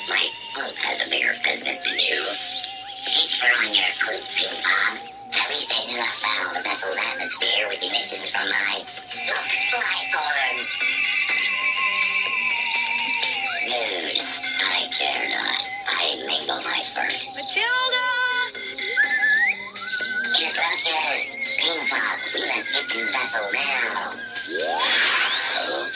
My poop has a bigger pheasant than you. Thanks for on your poop, Ping Pong. At least I knew I found the vessel's atmosphere with emissions from my life horns. Snood. I care not. I mingle my furt. Matilda! Interruptions! Ping Pong, we must get to vessel now. Oh,